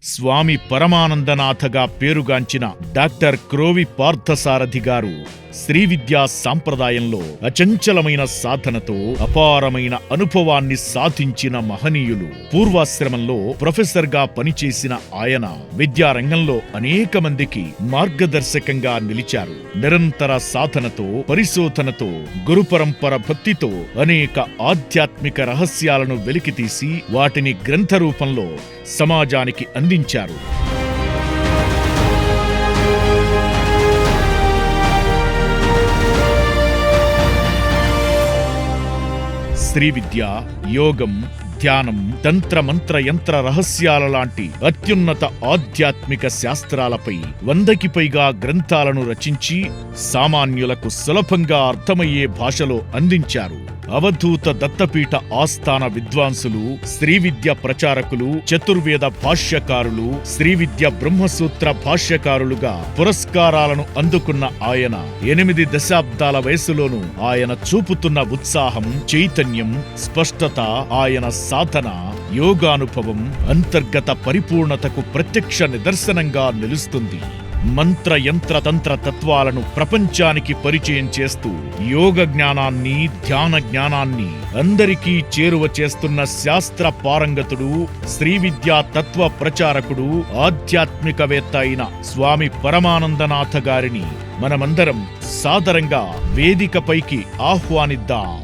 స్వామి పరమానందనాథగా పేరుగాంచిన డాక్టర్ క్రోవి పార్థసారథి గారు శ్రీ విద్యా సాంప్రదాయంలో అచంచలమైన సాధనతో అపారమైన అనుభవాన్ని సాధించిన మహనీయులు. పూర్వాశ్రమంలో ప్రొఫెసర్ గా పనిచేసిన ఆయన విద్యారంగంలో అనేక మందికి మార్గదర్శకంగా నిలిచారు. నిరంతర సాధనతో, పరిశోధనతో, గురుపరంపర భక్తితో అనేక ఆధ్యాత్మిక రహస్యాలను వెలికితీసి వాటిని గ్రంథ రూపంలో సమాజానికి అందించారు. శ్రీ విద్య, యోగం, ధ్యానం, తంత్ర మంత్ర యంత్ర రహస్యాల లాంటి అత్యున్నత ఆధ్యాత్మిక శాస్త్రాలపై 100కి పైగా గ్రంథాలను రచించి సామాన్యులకు సులభంగా అర్థమయ్యే భాషలో అందించారు. అవధూత దత్తపీఠ ఆస్థాన విద్వాంసులు, శ్రీవిద్య ప్రచారకులు, చతుర్వేద భాష్యకారులు, శ్రీవిద్య బ్రహ్మసూత్ర భాష్యకారులుగా పురస్కారాలను అందుకున్న ఆయన 8 దశాబ్దాల వయసులోనూ ఆయన చూపుతున్న ఉత్సాహం, చైతన్యం, స్పష్టత, ఆయన సాధన, యోగానుభవం అంతర్గత పరిపూర్ణతకు ప్రత్యక్ష నిదర్శనంగా నిలుస్తుంది. మంత్ర యంత్ర తంత్ర తత్వాలను ప్రపంచానికి పరిచయం చేస్తూ యోగ జ్ఞానాన్ని, ధ్యాన జ్ఞానాన్ని అందరికీ చేరువ చేస్తున్న శాస్త్ర పారంగతుడు, శ్రీ విద్యా తత్వ ప్రచారకుడు, ఆధ్యాత్మికవేత్త అయిన స్వామి పరమానందనాథ గారిని మనమందరం సాదరంగా వేదికపైకి ఆహ్వానిద్దాం.